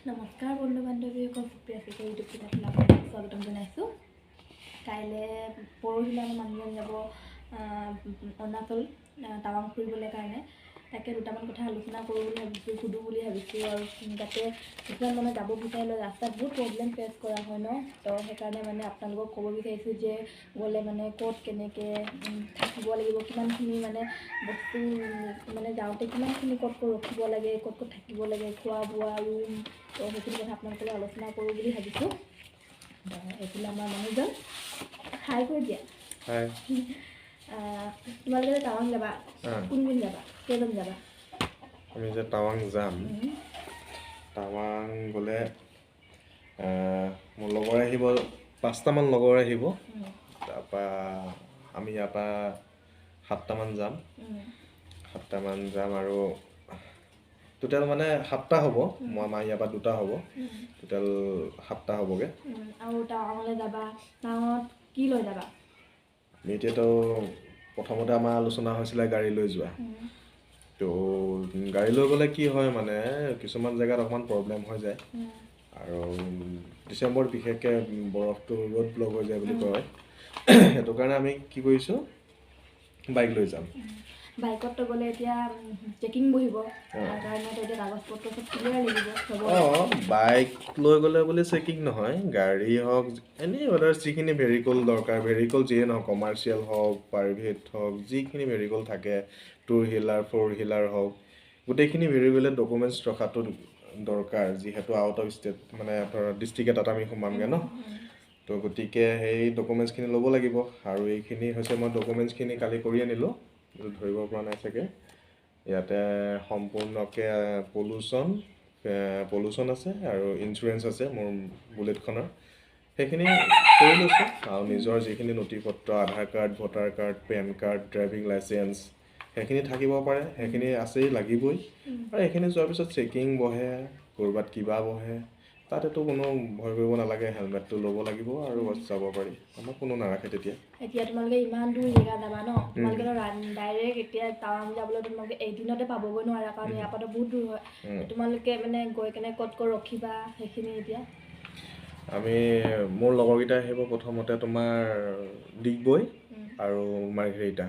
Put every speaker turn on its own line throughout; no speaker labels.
নমস্কাৰ বন্ধু বান্ধৱীসকল, সুপ্ৰিয়া ইউটিউব চেনেলত আপোনালোকক স্বাগতম জনাইছোঁ। কাইলৈ পৰহিলৈ আমাৰ মানুহজন যাব অৰুণাচল টাৱাং ফুৰিবলৈ কাৰণে। তাকে দুটামান কথা আলোচনা কৰোঁ বুলি ভাবিছোঁ, সুধোঁ বুলি ভাবিছোঁ। আৰু যাতে কিছুমান মানে যাব বিচাৰিলে ৰাস্তাত বহুত প্ৰব্লেম ফেচ কৰা হয় ন, তো সেইকাৰণে মানে আপোনালোকক ক'ব বিচাৰিছোঁ যে গ'লে মানে ক'ত কেনেকৈ থাকিব লাগিব, কিমানখিনি মানে বস্তু মানে যাওঁতে কিমানখিনি ক'ত ৰখিব লাগে, ক'ত থাকিব লাগে, খোৱা বোৱা ৰুম, তো সেইখিনি কথা আপোনালোকৰ আলোচনা কৰোঁ বুলি ভাবিছোঁ। এইফালে আমাৰ মানুহজন হাই কৰি দিয়া। তোমালোকে টাৱাং যাবা, কোন যাবা, কেইজন যাবা?
আমি যে টাৱাং যাম, টাৱাং গ'লে মোৰ লগৰ আহিব, 5টামান লগৰ আহিব। তাৰপৰা আমি ইয়াৰ পৰা 7টামান যাম। 7টামান যাম আৰু টোটেল মানে 7টা হ'ব। আমাৰ ইয়াৰ পৰা 2টা হ'ব, টোটেল 7টা হ'বগৈ।
আৰু টাৱাঙলৈ যাবা, টাৱাঙত কি লৈ যাবা?
আমি এতিয়াতো প্ৰথমতে আমাৰ আলোচনা হৈছিলে গাড়ী লৈ যোৱা। তো গাড়ী লৈ গ'লে কি হয় মানে কিছুমান জেগাত অকণমান প্ৰব্লেম হৈ যায়। আৰু ডিচেম্বৰত বিশেষকৈ বৰফটো ৰ'দ ব্লক হৈ যায় বুলি কয়। সেইটো কাৰণে আমি কি কৰিছোঁ, বাইক লৈ যাম।
বাইকত গ'লে এতিয়া চেকিং বহিব, তাৰ কাৰণে এতিয়া কাগজ পত্ৰ চব ক্লিয়াৰ লাগিব।
বাইক লৈ গ'লে বুলি চেকিং নহয়, গাড়ী হওক এনেই অৰ্ডাৰ যিখিনি ভেহিকল দৰকাৰ, ভেহিকল যিয়ে নহওক, কমাৰ্চিয়েল হওক, প্ৰাইভেট হওক, যিখিনি ভেহিকল থাকে, 2 হুইলাৰ 4 হুইলাৰ হওক, গোটেইখিনি ভেহিকলত ডকুমেণ্টছ ৰখাটো দৰকাৰ, যিহেতু আউট অফ ষ্টেট মানে ধৰ ডিষ্ট্ৰিক্ট এটাত আমি সোমামগৈ ন। তো গতিকে সেই ডকুমেণ্টছখিনি ল'ব লাগিব। আৰু এইখিনি হৈছে মই ডকুমেণ্টছখিনি কালি কৰি আনিলোঁ, ধৰিব পৰা নাই চাগে। ইয়াতে সম্পূৰ্ণকৈ পলুশ্যন আছে আৰু ইঞ্চুৰেঞ্চ আছে মোৰ বুলেটখনৰ, সেইখিনি কৰি লৈছোঁ। আৰু নিজৰ যিখিনি নথি পত্ৰ, Aadhaar card, voter card, PAN card, driving licence, সেইখিনি থাকিব পাৰে, সেইখিনি আছেই, লাগিবই। আৰু এইখিনি যোৱাৰ পিছত চেকিং বহে, ক'ৰবাত কিবা বহে, তাতেতো কোনো ভয় কৰিব নালাগে, হেলমেটটো ল'ব লাগিব আৰু যাব পাৰি, আমাক কোনো নাৰাখে তেতিয়া।
এতিয়া তোমালোকে ইমান দূৰ জেগা যাবা ন, তোমালোকে ডাইৰেক্ট এতিয়া টাৱাং যাবলৈ তোমালোকে এদিনতে পাবগৈ নোৱাৰা, কাৰণ ইয়াৰ পৰা বহুত দূৰ হয়। তোমালোকে মানে গৈ কেনে ক'ত ৰখিবা সেইখিনি এতিয়া? আমি
মোৰ লগৰকেইটা আহিব প্ৰথমতে তোমাৰ ডিগবৈ আৰু মাৰ্ঘেৰিটা।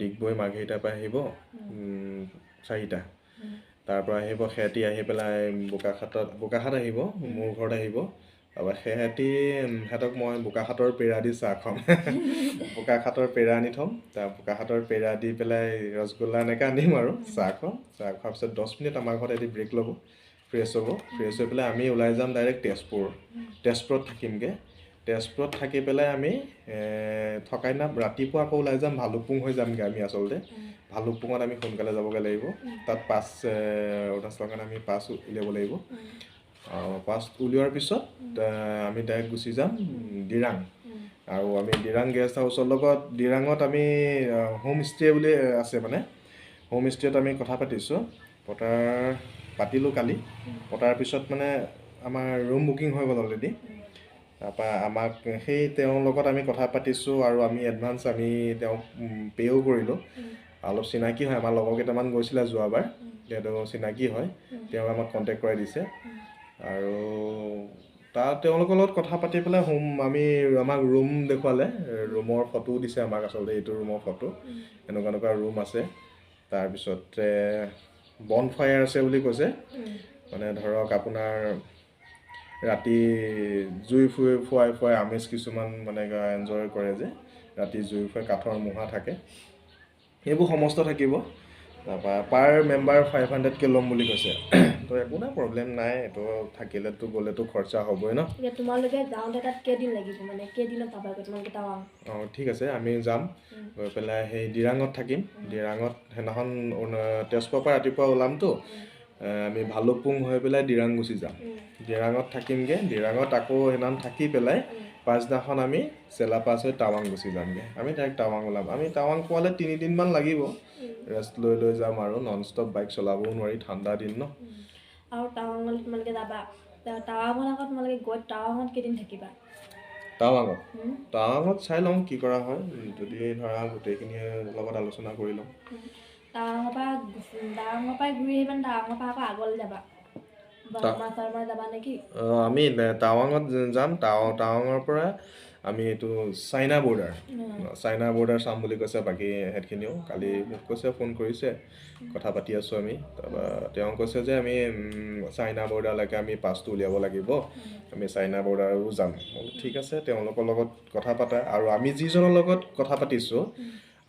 ডিগবৈ মাৰ্ঘেৰিটাৰ পৰা আহিব 4টা। তাৰ পৰা আহিব সিহঁতি, আহি পেলাই বোকাখাত আহিব, মোৰ ঘৰত আহিব। তাৰপৰা সিহঁতক মই বোকাখাতৰ পেৰা দি চাহ খুৱাম। বোকাখাতৰ পেৰা আনি থ'ম, তাৰ বোকাখাতৰ পেৰা দি পেলাই ৰসগোল্লা এনেকৈ আনিম আৰু চাহ খুৱাম। চাহ খোৱাৰ পিছত 10 মিনিট আমাৰ ঘৰত এটি ব্ৰেক ল'ব, ফ্ৰেছ হ'ব। ফ্ৰেছ হৈ পেলাই আমি ওলাই যাম ডাইৰেক্ট তেজপুৰত থাকিমগৈ। তেজপুৰত থাকি পেলাই আমি থকাই দিনা ৰাতিপুৱা আকৌ ওলাই যাম, ভালুকপুং হৈ যামগৈ আমি আচলতে। ভালুকপুঙত আমি সোনকালে যাবগৈ লাগিব, তাত অৰুণাচলৰ কাৰণে আমি পাছ উলিয়াব লাগিব। পাছ উলিওৱাৰ পিছত আমি ডাইৰেক্ট গুচি যাম দিৰাং। আৰু আমি দিৰাং গেষ্ট হাউচৰ লগত, দিৰাঙত আমি হোম ষ্টে বুলি আছে, মানে হোম ষ্টেত আমি কথা পাতিলোঁ কালি। পতাৰ পিছত মানে আমাৰ ৰুম বুকিং হৈ গ'ল অলৰেডি। তাৰপৰা আমাক তেওঁৰ লগত আমি কথা পাতিছোঁ, আৰু আমি এডভান্স তেওঁক পে'ও কৰিলোঁ। অলপ চিনাকি হয়, আমাৰ লগৰ কেইটামান গৈছিলে যোৱাবাৰ, তেওঁ চিনাকি হয়, তেওঁ আমাক কণ্টেক্ট কৰাই দিছে। আৰু তেওঁলোকৰ লগত কথা পাতি পেলাই আমাক ৰুম দেখুৱালে, ৰুমৰ ফটোও দিছে আমাক, আচলতে এইটো ৰুমৰ ফটো, এনেকুৱা ৰুম আছে। তাৰপিছতে বন ফায়াৰ আছে বুলি কৈছে, মানে ধৰক আপোনাৰ ৰাতি জুই ফুৱাই আমেজ কিছুমান মানে এনজয় কৰে যে, ৰাতি জুই ফুৱাই, কাঠৰ মুঢ়া থাকে, সেইবোৰ সমস্ত থাকিব। তাৰপৰা পাৰ মেম্বাৰ 500কৈ ল'ম বুলি কৈছে। তো একো নাই, প্ৰব্লেম নাই, এইটো থাকিলেতো গ'লেতো খৰচা হ'বই ন।
তোমালোকে যাওঁতে তাত কেইদিন লাগিব, মানে কেইদিনত পাবাগৈ তোমালোকে টাৱাং?
ঠিক আছে, আমি যাম, গৈ পেলাই সেই দিৰাঙত থাকিম। দিৰাঙত সেইদিনাখন তেজপুৰৰ পৰা ৰাতিপুৱা ওলামতো, আমি ভালুকপুং হৈ পেলাই দিৰাং গুচি যাম। দিৰাঙত থাকিমগৈ, দিৰাঙত আকৌ সেইদিনাখন থাকি পেলাই পাছদিনাখন আমি চেলাপাছ হৈ টাৱাং গুচি যামগৈ। আমি ডাইৰেক্ট টাৱাং ওলাম। আমি টাৱাং পোৱালে 3 দিনমান লাগিব, ৰেষ্ট লৈ যাম, আৰু নন ষ্টপ বাইক চলাবও নোৱাৰি, ঠাণ্ডা দিন ন।
আৰু টাৱাঙলৈ তোমালোকে যাবা, টাৱাঙত আকৌ তোমালোকে গৈ টাৱাঙত কেইদিন থাকিবা?
টাৱাঙত চাই লওঁ কি কৰা হয়, যদি ধৰা গোটেইখিনিৰ লগত আলোচনা কৰি লওঁ।
টাৱাঙৰ পৰাই ঘূৰি আহিবা নে টাৱাঙৰ পৰা আকৌ আগলৈ যাবা? যাবা নেকি
আমি টাৱাঙত যাম টাৱাঙৰ পৰা আমি এইটো চাইনা বৰ্ডাৰ চাম বুলি কৈছে বাকী হেডখিনিও কালি মোক কৈছে ফোন কৰিছে কথা পাতি আছোঁ আমি তাৰপৰা তেওঁ কৈছে যে আমি চাইনা বৰ্ডাৰলৈকে আমি পাছটো উলিয়াব লাগিব আমি চাইনা বৰ্ডাৰো যাম ঠিক আছে তেওঁলোকৰ লগত কথা পাতা আৰু আমি যিজনৰ লগত কথা পাতিছোঁ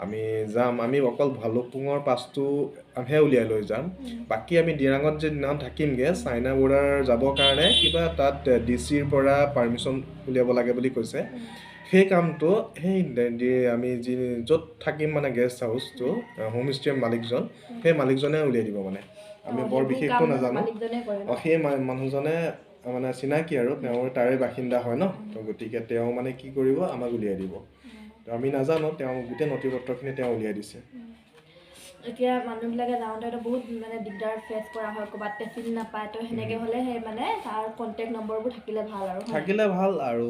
আমি যাম আমি অকল ভালুকপুঙৰ পাছটোহে উলিয়াই লৈ যাম বাকী আমি দিৰাঙত যিদিনাখন থাকিমগৈ চাইনা বৰ্ডাৰ যাবৰ কাৰণে কিবা তাত ডিচিৰ পৰা পাৰ্মিশ্যন উলিয়াব লাগে বুলি কৈছে সেই কামটো সেই আমি য'ত থাকিম মানে গেষ্ট হাউচটো হোমষ্টেৰ মালিকজন সেই মালিকজনে উলিয়াই দিব মানে আমি বৰ বিশেষটো নাজানো সেই মানুহজনে মানে চিনাকি আৰু তেওঁৰ তাৰে বাসিন্দা হয় ন তো গতিকে তেওঁ মানে কি কৰিব আমাক উলিয়াই দিব তো আমি নাজানো তেওঁ গোটেই নথি পত্ৰখিনি তেওঁ উলিয়াই দিছে
এতিয়া মানুহবিলাকে যাওঁতে বহুত মানে দিগদাৰ ফেচ কৰা হয় ক'ৰবাত চিনি নাপায় তো সেনেকৈ হ'লে সেই মানে তাৰ কণ্টেক্ট নম্বৰবোৰ থাকিলে ভাল
আৰু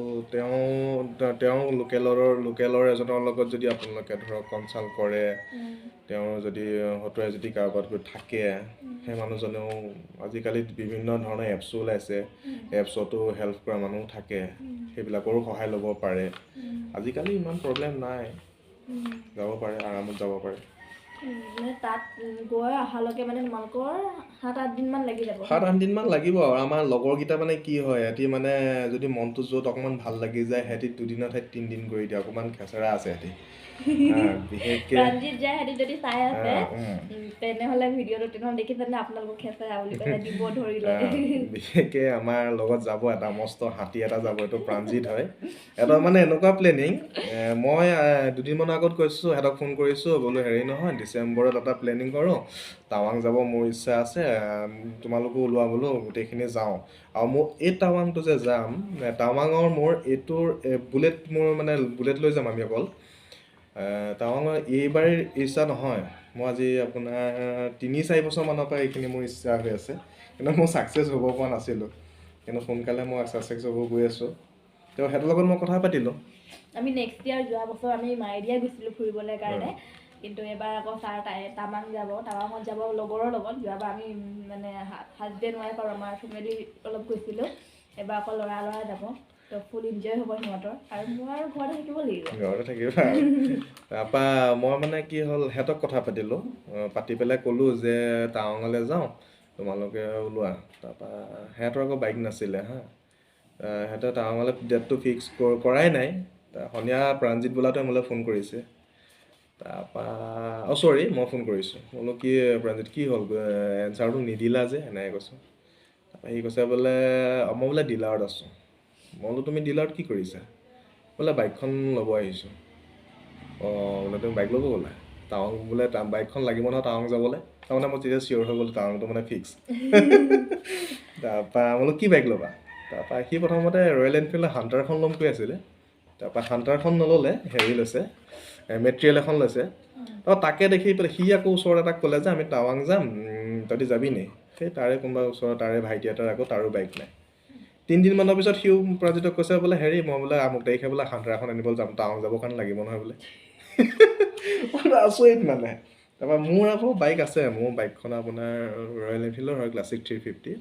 তেওঁ লোকেলৰ এজনৰ লগত যদি আপোনালোকে ধৰক কনচাল্ট কৰে তেওঁৰ যদি হতুৱাই যদি কাৰোবাত গৈ থাকে সেই মানুহজনেও আজিকালি বিভিন্ন ধৰণৰ এপছো ওলাইছে এপছতো হেল্প কৰা মানুহ থাকে সেইবিলাকৰো সহায় ল'ব পাৰে আজিকালি ইমান প্ৰব্লেম নাই যাব পাৰে আৰামত যাব পাৰে
মানে তাত গৈ অহালৈকে মানে তোমালোকৰ 7-8 দিনমান লাগি যাব
7-8 দিনমান লাগিব আৰু আমাৰ লগৰকেইটা মানে কি হয় সিহঁতি মানে যদি মনটো য'ত অকণমান ভাল লাগি যায় সিহঁতি 2 দিনৰ ঠাইত 3 দিন কৰি দিয়ে অকণমান খেচৰা আছে সিহঁতি বিশেষকৈ
প্ৰাণজিত যায় সিহঁতি যদি চাই আছে তেনেহ'লে ভিডিঅ'টো তেনেহ'লে দেখিছেনে আপোনালোকক খেচৰা বুলি ক'লে দিব ধৰিলে
বিশেষকৈ আমাৰ লগত যাব এটা মস্ত হাতী এটা যাব এইটো প্ৰাণজিত হয় এটা মানে এনেকুৱা প্লেনিং মই 2 দিনমানৰ আগত কৈছোঁ সিহঁতক ফোন কৰিছোঁ বোলো হেৰি নহয় ডিচেম্বৰত এটা প্লেনিং কৰোঁ টাৱাং যাব মোৰ ইচ্ছা আছে তোমালোকো ওলোৱা বোলো গোটেইখিনি যাওঁ আৰু মোৰ এই টাৱাংটো যে যাম টাৱাঙৰ মোৰ এইটোৰ বুলেট লৈ যাম আমি অকল টাৱাঙৰ এইবাৰ ইচ্ছা নহয় মই আজি আপোনাৰ 3-4 বছৰমানৰ পৰা এইখিনি মোৰ ইচ্ছা হৈ আছে কিন্তু মই ছাকচেছ হ'ব পৰা নাছিলোঁ কিন্তু সোনকালে মই ছাকচেছ হ'ব গৈ আছোঁ তেওঁ সিহঁতৰ লগত মই কথা পাতিলোঁ
আমি নেক্সট ইয়াৰ যোৱা বছৰ আমি মাইডিয়া গৈছিলোঁ ফুৰিবলৈ কাৰণে কিন্তু এবাৰ আকৌ ছাৰ টাৱাঙত যাব লগৰৰ লগত যোৱাবাৰ আমি মানে হাজবেণ্ড ৱাইফ আৰু আমাৰ ফেমিলি অলপ গৈছিলোঁ এবাৰ আকৌ ল'ৰা যাব তো ফুল এনজয় হ'ব সিহঁতৰ আৰু মোৰ আৰু ঘৰতে থাকিব
তাৰপৰা মই মানে কি হ'ল সিহঁতক কথা পাতিলোঁ পাতি পেলাই ক'লোঁ যে টাৱাঙলৈ যাওঁ তোমালোকে ওলোৱা তাৰপৰা সিহঁতৰ আকৌ বাইক নাছিলে সিহঁতে টাৱাঙলৈ ডেটটো ফিক্স কৰাই নাই সন্ধিয়া প্ৰাণজিত বোলাটোৱে মোলৈ ফোন কৰিছে তাৰপৰা চৰি মই ফোন কৰিছোঁ বোলো কি প্ৰাণজিত কি হ'ল এনচাৰটো নিদিলা যে এনেকৈ কৈছোঁ তাৰপৰা সি কৈছে বোলে মই বোলে ডিলাৰত আছোঁ মই বোলো তুমি ডিলাৰত কি কৰিছা বোলে বাইকখন ল'ব আহিছোঁ বোলে তুমি বাইক ল'ব গ'লা টাৱাং বোলে বাইকখন লাগিব নহয় টাৱাং যাবলৈ তাৰমানে মই তেতিয়া চিয়'ৰ হৈ গ'লো টাৱাংটো মানে ফিক্স তাৰপৰা বোলো কি বাইক ল'বা তাৰপৰা সি প্ৰথমতে ৰয়েল এনফিল্ডৰ হাণ্টাৰখন ল'ম কৈ আছিলে তাৰপৰা হাণ্টাৰখন নল'লে হেৰি লৈছে মেটেৰিয়েল এখন লৈছে তাকে দেখি পেলাই সি আকৌ ওচৰত এটাক ক'লে যে আমি টাৱাং যাম তহঁতি যাবি নি সেই তাৰে কোনোবা ওচৰত তাৰে ভাইটি এটাৰ আকৌ তাৰো বাইক নাই 3 দিনমানৰ পিছত সিও প্ৰাণজিতক কৈছে বোলে হেৰি মই বোলে আমুক তাৰিখে বোলে হাণ্টাৰ এখন আনিবলৈ যাম টাৱাং যাবৰ কাৰণে লাগিব নহয় বোলে আচৰিত মানে তাৰপৰা মোৰ আকৌ বাইক আছে মোৰ বাইকখন আপোনাৰ ৰয়েল এনফিল্ডৰ হয় ক্লাছিক 350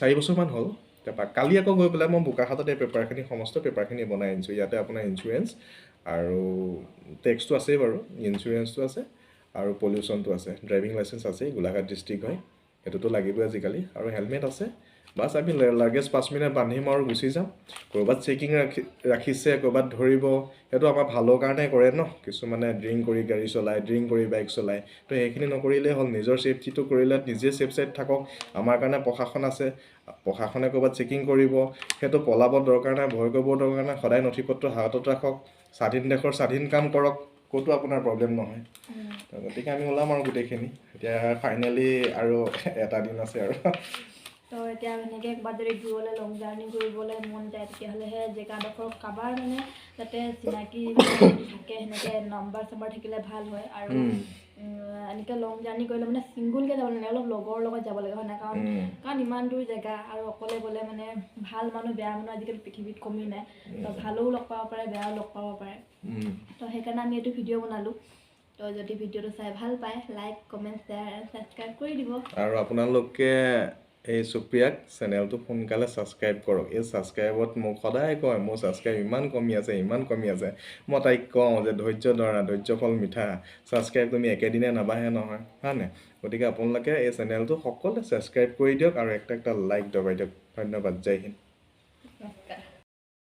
4 বছৰমান হ'ল তাৰপৰা কালি আকৌ গৈ পেলাই মই বোকাখাতত এই সমস্ত পেপাৰখিনি বনাই আনিছোঁ ইয়াতে আপোনাৰ ইঞ্চুৰেঞ্চ আৰু টেক্সটো আছেই বাৰু ইঞ্চুৰেঞ্চটো আছে আৰু পলিউশ্যনটো আছে ড্ৰাইভিং লাইচেঞ্চ আছে গোলাঘাট ডিষ্ট্ৰিক্ট হয় সেইটোতো লাগিবই আজিকালি আৰু হেলমেট আছে বাছ আমি লাগেজ 5 মিনিট বান্ধিম আৰু গুচি যাম ক'ৰবাত চেকিং ৰাখিছে ক'ৰবাত ধৰিব সেইটো আমাৰ ভালৰ কাৰণে কৰে ন কিছুমানে ড্ৰিংক কৰি গাড়ী চলায় ড্ৰিংক কৰি বাইক চলায় তো সেইখিনি নকৰিলেই হ'ল নিজৰ ছেফটিটো কৰিলে নিজে ছেফ চাইড থাকক আমাৰ কাৰণে প্ৰশাসন আছে প্ৰশাসনে ক'ৰবাত চেকিং কৰিব সেইটো পলাব দৰকাৰ নাই ভয় কৰিব দৰকাৰ নাই সদায় নথি পত্ৰ হাতত ৰাখক স্বাধীন দেশৰ স্বাধীন কাম কৰক ক'তো আপোনাৰ প্ৰব্লেম নহয় গতিকে আমি ওলাম আৰু গোটেইখিনি এতিয়া ফাইনেলি আৰু এটা দিন আছে আৰু
তো এতিয়া এনেকৈ ক'ৰবাত যদি দূৰলৈ লং জাৰ্ণি কৰিবলৈ মন যায় তেতিয়াহ'লে সেই জেগাডোখৰ কাৰোবাৰ মানে যাতে চিনাকি থাকে সেনেকৈ নম্বৰ থাকিলে ভাল হয় আৰু এনেকৈ লং জাৰ্ণি কৰিলে মানে ছিংগুলকৈ যাব নালাগে অলপ লগৰ লগত যাব লাগে হয় নাই কাৰণ ইমান দূৰ জেগা আৰু অকলে গ'লে মানে ভাল মানুহ বেয়া মানুহ আজিকালি পৃথিৱীত কমি নাই তো ভালো লগ পাব পাৰে বেয়াও লগ পাব পাৰে তো সেইকাৰণে আমি এইটো ভিডিঅ' বনালোঁ তো যদি ভিডিঅ'টো চাই ভাল পায় like comment share and subscribe কৰি দিব
আৰু আপোনালোকে এই সুপ্ৰিয়াক চেনেলটো সোনকালে ছাবস্ক্ৰাইব কৰক এই ছাবস্ক্ৰাইবত মোক সদায় কয় মোৰ ছাবস্ক্ৰাইব ইমান কমি আছে মই তাইক কওঁ যে ধৈৰ্য ধৰা ধৈৰ্য ফল মিঠা ছাবস্ক্ৰাইব তুমি একেদিনে নাবাঢ়ে নহয় হয় নাই গতিকে আপোনালোকে এই চেনেলটো সকলোৱে ছাবস্ক্ৰাইব কৰি দিয়ক আৰু একটা লাইক দবাই দিয়ক ধন্যবাদ জয় হিন্দ
নমস্কাৰ